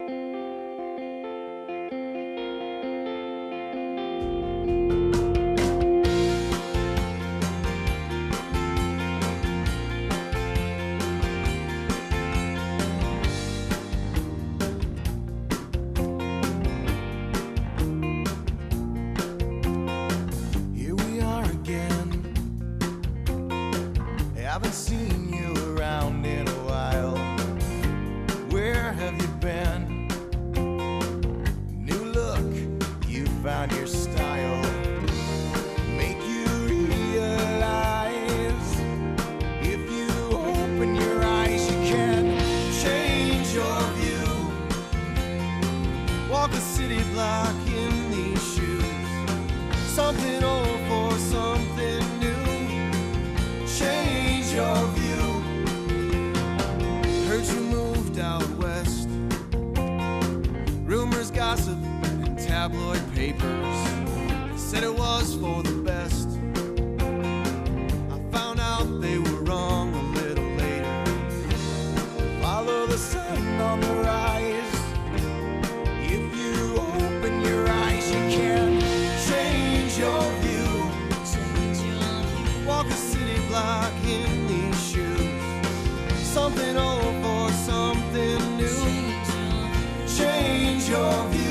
Haven't seen you around in a while. Where have you been? New look, you found your style. Make you realize if you open your eyes, you can change your view. Walk a city block in these shoes. Something old for something new. Change your view. Heard you moved out west. Rumors, gossip, and tabloid papers said it was for the best. I found out they were wrong a little later. Follow the sun on the rise. If you open your eyes, you can change your view. Walk a city block in these shoes. Something old for something new. Change your view.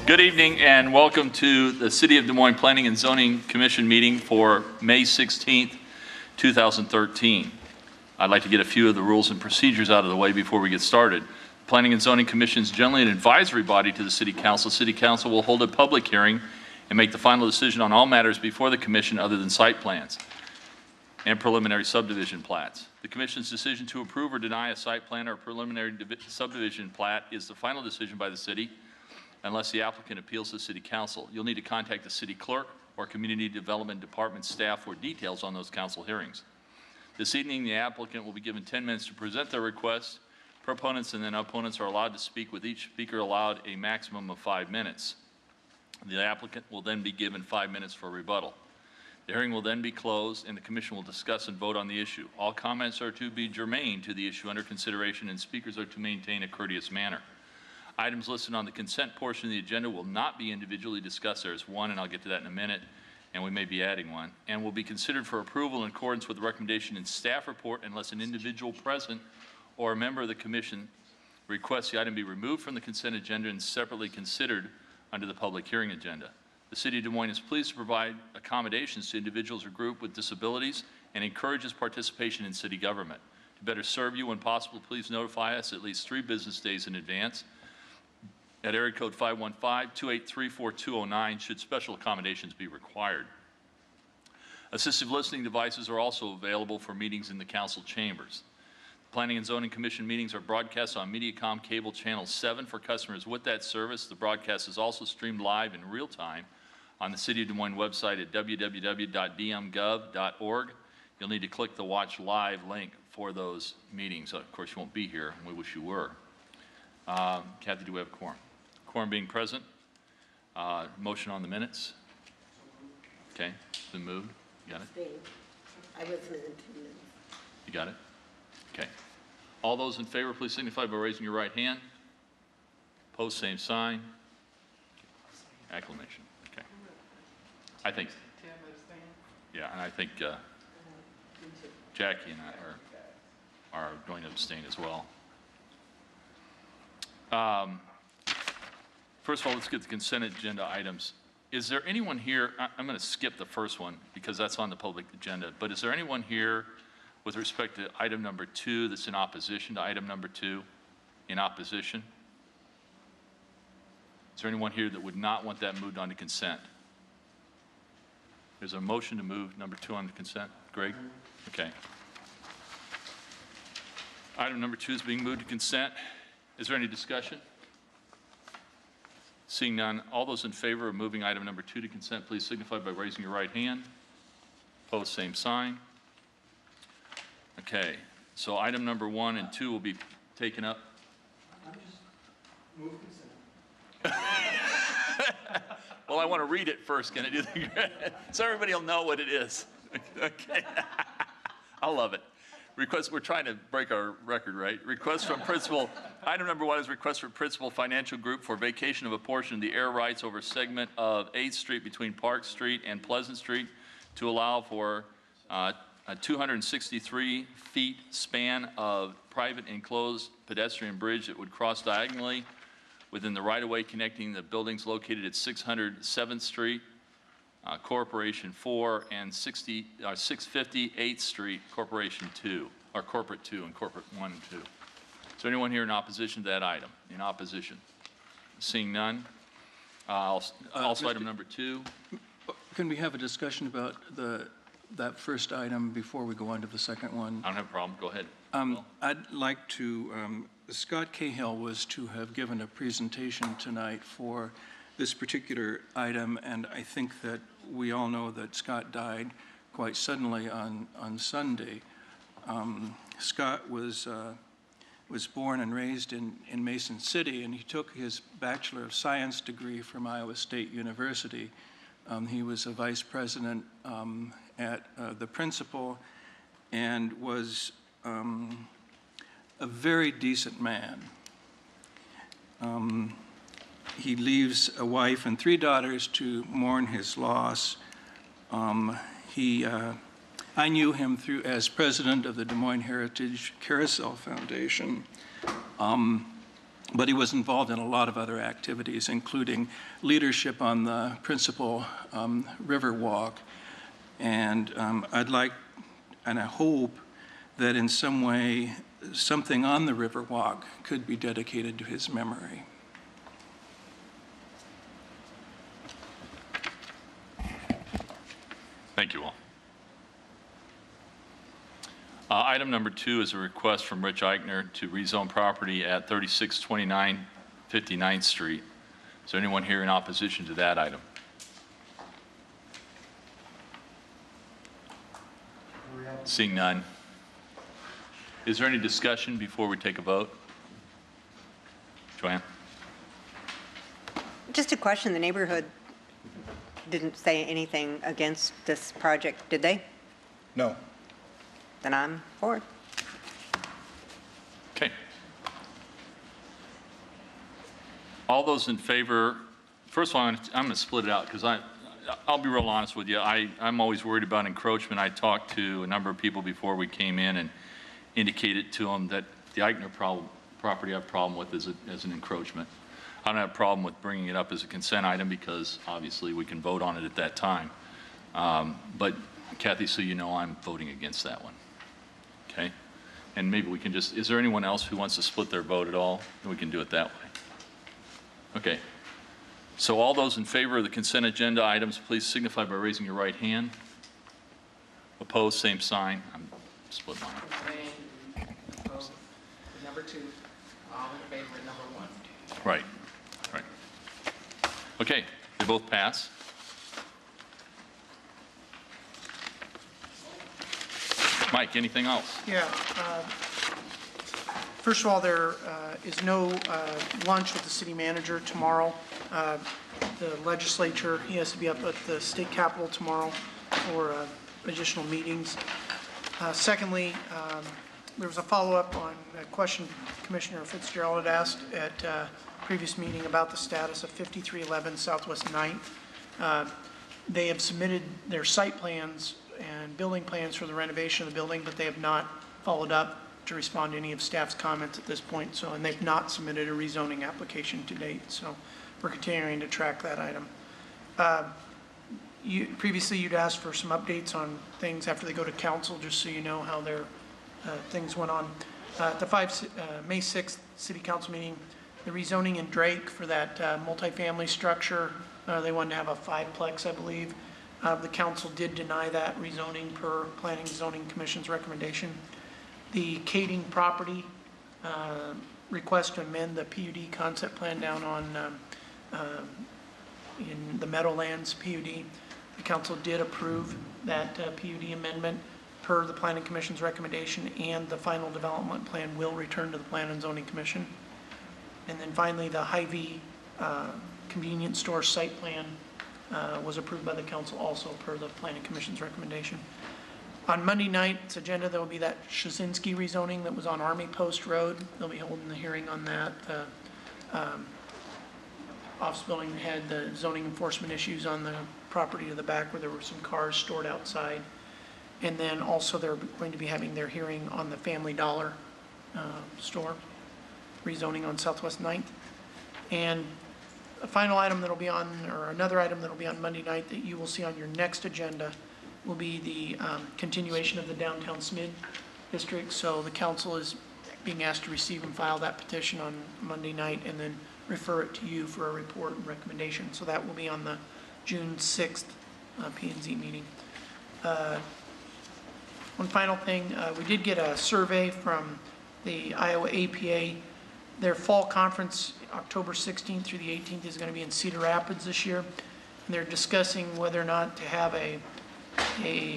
Good evening and welcome to the City of Des Moines Planning and Zoning Commission meeting for May 16th, 2013. I'd like to get a few of the rules and procedures out of the way before we get started. Planning and Zoning Commission is generally an advisory body to the City Council. City Council will hold a public hearing and make the final decision on all matters before the Commission other than site plans and preliminary subdivision plats. The Commission's decision to approve or deny a site plan or preliminary subdivision plat is the final decision by the City unless the applicant appeals to City Council. You'll need to contact the City Clerk or Community Development Department staff for details on those council hearings. This evening, the applicant will be given 10 minutes to present their request. Proponents and then opponents are allowed to speak, with each speaker allowed a maximum of 5 minutes. The applicant will then be given 5 minutes for rebuttal. The hearing will then be closed and the Commission will discuss and vote on the issue. All comments are to be germane to the issue under consideration and speakers are to maintain a courteous manner. Items listed on the consent portion of the agenda will not be individually discussed. There is one, and I'll get to that in a minute, and we may be adding one, and will be considered for approval in accordance with the recommendation in staff report unless an individual present or a member of the Commission requests the item be removed from the consent agenda and separately considered under the public hearing agenda. The City of Des Moines is pleased to provide accommodations to individuals or groups with disabilities and encourages participation in city government. To better serve you, when possible, please notify us at least 3 business days in advance at area code 515-283-4209 should special accommodations be required. Assistive listening devices are also available for meetings in the council chambers. The Planning and Zoning Commission meetings are broadcast on Mediacom Cable Channel 7 for customers with that service. The broadcast is also streamed live in real time on the City of Des Moines website at www.dmgov.org. You'll need to click the Watch Live link for those meetings. Of course, you won't be here, and we wish you were. Kathy, do we have a quorum? Quorum being present. Motion on the minutes. Okay, it's been moved. You got it? I wasn't in 2 minutes. You got it? Okay. All those in favor, please signify by raising your right hand. Opposed, same sign. Acclamation. Okay. I think. Yeah, and I think Jackie and I are going to abstain as well. First of all, let's get the consent agenda items. Is there anyone here, I'm going to skip the first one because that's on the public agenda, but is there anyone here with respect to item number 2 that's in opposition to item number 2? In opposition? Is there anyone here that would not want that moved on to consent? There's a motion to move number 2 on to consent. Greg? Okay. Item number 2 is being moved to consent. Is there any discussion? Seeing none, all those in favor of moving item number 2 to consent, please signify by raising your right hand. Opposed, same sign. Okay, so item number 1 and 2 will be taken up. I'm just move consent. Well, I want to read it first. Can I do that? So everybody will know what it is. Okay. I love it. Request, we're trying to break our record, right? Request from principal, item number 1 is request from Principal Financial Group for vacation of a portion of the air rights over segment of 8th Street between Park Street and Pleasant Street to allow for a 263 feet span of private enclosed pedestrian bridge that would cross diagonally within the right-of-way connecting the buildings located at 600 7th Street, Corporation 4, and 650 8th Street, Corporation 2, or Corporate 2 and Corporate 1 and 2. Is there anyone here in opposition to that item? In opposition? Seeing none. Also item number 2. Can we have a discussion about that first item before we go on to the second one? I don't have a problem. Go ahead. I'd like to, Scott Cahill was to have given a presentation tonight for this particular item, and I think that we all know that Scott died quite suddenly on Sunday. Scott was born and raised in Mason City, and he took his Bachelor of Science degree from Iowa State University. He was a vice president at the principal and was a very decent man. He leaves a wife and 3 daughters to mourn his loss. I knew him as president of the Des Moines Heritage Carousel Foundation, but he was involved in a lot of other activities, including leadership on the principal River Walk. And I'd like, and I hope that in some way, something on the River Walk could be dedicated to his memory. Thank you all. Item number 2 is a request from Rich Eichner to rezone property at 3629 59th Street. Is there anyone here in opposition to that item? Seeing none. Is there any discussion before we take a vote? Joanne? Just a question, the neighborhood didn't say anything against this project, did they? No. Then I'm for it. Okay. All those in favor, first of all, I'm going to split it out because I'll be real honest with you. I'm always worried about encroachment. I talked to a number of people before we came in and indicated to them that the Eichner property I have a problem with as an encroachment. I don't have a problem with bringing it up as a consent item because obviously we can vote on it at that time. But Kathy, so you know, I'm voting against that one. Okay? And maybe we can just, is there anyone else who wants to split their vote at all? And we can do it that way. Okay. So all those in favor of the consent agenda items, please signify by raising your right hand. Opposed, same sign. I'm split mine. Opposed. Number 2, all in favor of number 1. Right. Right. Okay. They both pass. Mike, anything else? Yeah. First of all, there is no lunch with the city manager tomorrow. The legislature, he has to be up at the state capitol tomorrow for additional meetings. Secondly, there was a follow-up on a question Commissioner Fitzgerald had asked at a previous meeting about the status of 5311 Southwest 9th. They have submitted their site plans and building plans for the renovation of the building, but they have not followed up to respond to any of staff's comments at this point. So, and they've not submitted a rezoning application to date. So we're continuing to track that item. Previously, you'd asked for some updates on things after they go to council, just so you know how they're things went on. At the May 6th City Council meeting, the rezoning in Drake for that multifamily structure, they wanted to have a 5-plex, I believe. The council did deny that rezoning per Planning and Zoning Commission's recommendation. The Kading property, request to amend the PUD concept plan down on in the Meadowlands PUD. The council did approve that PUD amendment per the Planning Commission's recommendation, and the final development plan will return to the Plan and Zoning Commission. And then finally, the Hy-Vee convenience store site plan was approved by the council also per the Planning Commission's recommendation. On Monday night's agenda, there will be that Shazinski rezoning that was on Army Post Road. They'll be holding the hearing on that. Office building had the zoning enforcement issues on the property to the back where there were some cars stored outside. And then also they're going to be having their hearing on the Family Dollar store, rezoning on Southwest 9th. And a final item that'll be on, or another item that'll be on Monday night that you will see on your next agenda will be the continuation of the downtown SMID district. So the council is being asked to receive and file that petition on Monday night and then refer it to you for a report and recommendation. So that will be on the June 6th P&Z meeting. One final thing, we did get a survey from the Iowa APA. Their fall conference, October 16th through the 18th, is going to be in Cedar Rapids this year. And they're discussing whether or not to have a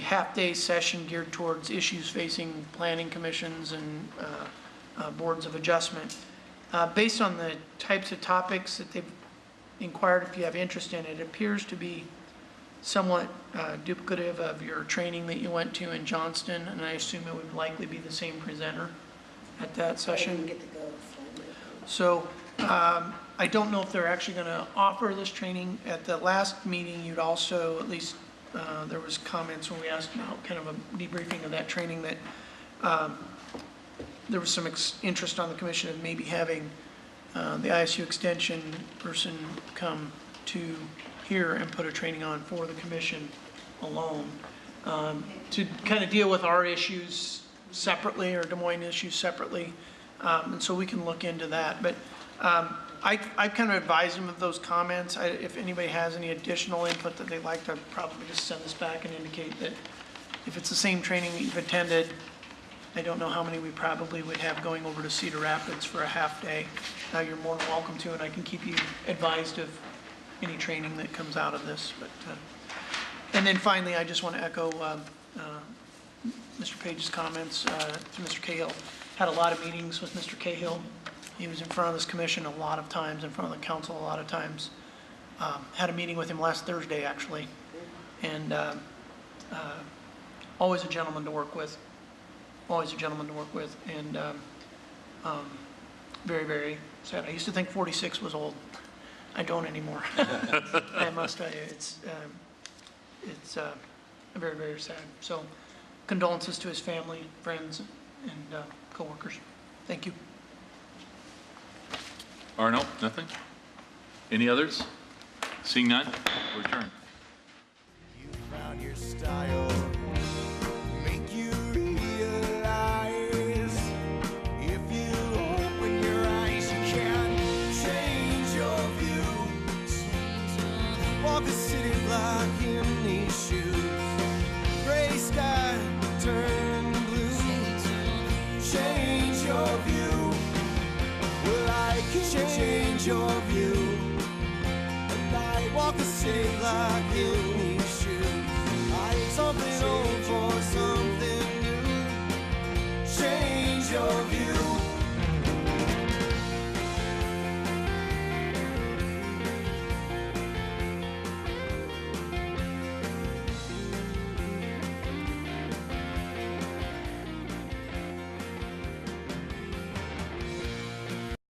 half-day session geared towards issues facing planning commissions and boards of adjustment. Based on the types of topics that they've inquired, if you have interest in it, it appears to be somewhat duplicative of your training that you went to in Johnston, and I assume it would likely be the same presenter at that session. So I don't know if they're actually going to offer this training. At the last meeting, you'd also, at least there was comments when we asked about kind of a debriefing of that training, that there was some interest on the commission of maybe having the ISU extension person come to here and put a training on for the commission alone to kind of deal with our issues separately, or Des Moines issues separately. And so we can look into that. But I kind of advise them of those comments. If anybody has any additional input that they'd like to, probably just send this back and indicate that if it's the same training that you've attended, I don't know how many we probably would have going over to Cedar Rapids for a half day. You're more than welcome to, and I can keep you advised of any training that comes out of this. But and then finally, I just want to echo Mr. Page's comments to Mr. Cahill. Had a lot of meetings with Mr. Cahill. He was in front of this commission a lot of times, in front of the council a lot of times. Had a meeting with him last Thursday, actually, and always a gentleman to work with. Always a gentleman to work with, and very, very sad. I used to think 46 was old. I don't anymore. I must tell you, it's very, very sad. So condolences to his family, friends, and coworkers. Thank you. Arno, nothing? Any others? Seeing none, we'll return. You found your style, make you realize if you open your eyes, you can change your view. Walk the city like in these shoes. Gray sky turn blue. Change your view. Well, I can change your view. And I walk the city like in